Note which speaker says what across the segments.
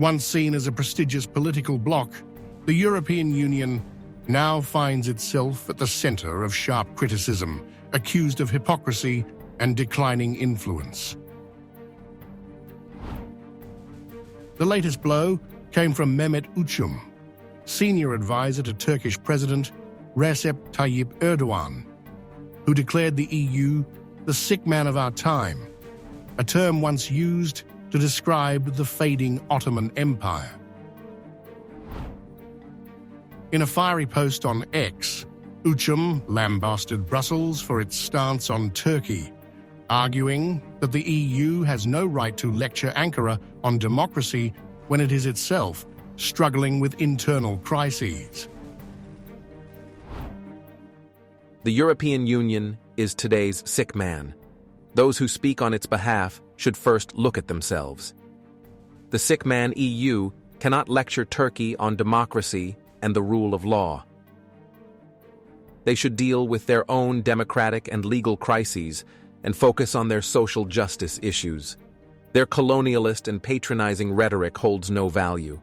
Speaker 1: Once seen as a prestigious political bloc, the European Union now finds itself at the center of sharp criticism, accused of hypocrisy and declining influence. The latest blow came from Mehmet Uçum, senior advisor to Turkish President Recep Tayyip Erdogan, who declared the EU the sick man of our time, a term once used to describe the fading Ottoman Empire. In a fiery post on X, Uçum lambasted Brussels for its stance on Turkey, arguing that the EU has no right to lecture Ankara on democracy when it is itself struggling with internal crises.
Speaker 2: The European Union is today's sick man. Those who speak on its behalf should first look at themselves. The sick man EU cannot lecture Turkey on democracy and the rule of law. They should deal with their own democratic and legal crises and focus on their social justice issues. Their colonialist and patronizing rhetoric holds no value.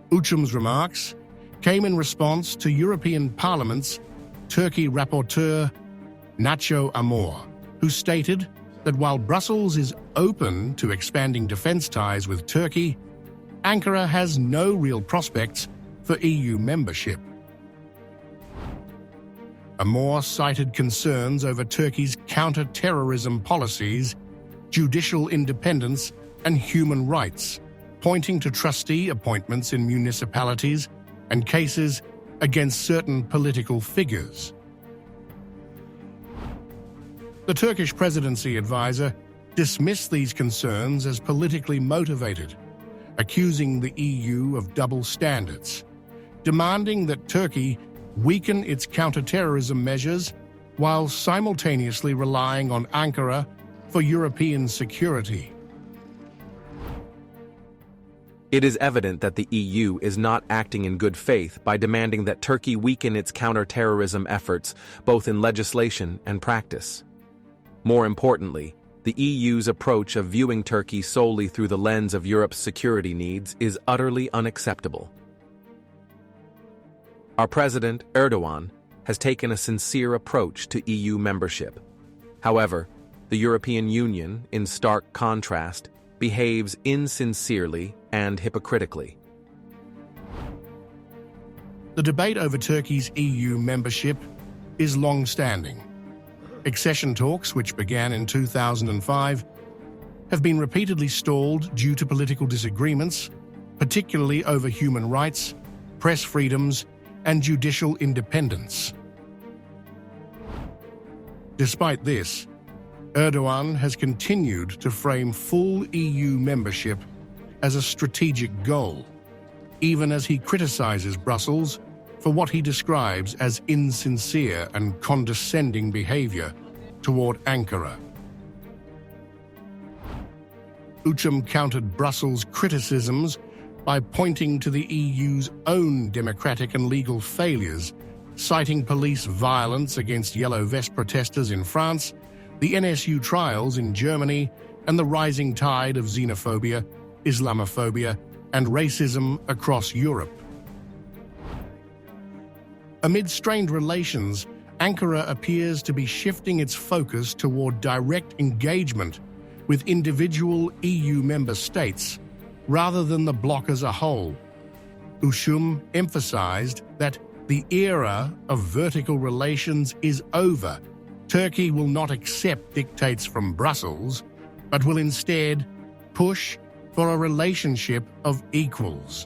Speaker 1: Uçum's remarks came in response to European Parliament's Turkey rapporteur Nacho Amor, who stated that while Brussels is open to expanding defense ties with Turkey, Ankara has no real prospects for EU membership. Amor cited concerns over Turkey's counter-terrorism policies, judicial independence, and human rights, pointing to trustee appointments in municipalities and cases against certain political figures. The Turkish presidency advisor dismissed these concerns as politically motivated, accusing the EU of double standards, demanding that Turkey weaken its counter-terrorism measures while simultaneously relying on Ankara for European security.
Speaker 2: It is evident that the EU is not acting in good faith by demanding that Turkey weaken its counter-terrorism efforts both in legislation and practice. More importantly, the EU's approach of viewing Turkey solely through the lens of Europe's security needs is utterly unacceptable. Our President, Erdogan, has taken a sincere approach to EU membership. However, the European Union, in stark contrast, behaves insincerely and hypocritically.
Speaker 1: The debate over Turkey's EU membership is long-standing. Accession talks, which began in 2005, have been repeatedly stalled due to political disagreements, particularly over human rights, press freedoms, and judicial independence. Despite this, Erdogan has continued to frame full EU membership as a strategic goal, even as he criticizes Brussels for what he describes as insincere and condescending behavior toward Ankara. Uçum countered Brussels' criticisms by pointing to the EU's own democratic and legal failures, citing police violence against Yellow Vest protesters in France, the NSU trials in Germany, and the rising tide of xenophobia, Islamophobia, and racism across Europe. Amid strained relations, Ankara appears to be shifting its focus toward direct engagement with individual EU member states, rather than the bloc as a whole. Uçum emphasized that the era of vertical relations is over. Turkey will not accept dictates from Brussels, but will instead push for a relationship of equals.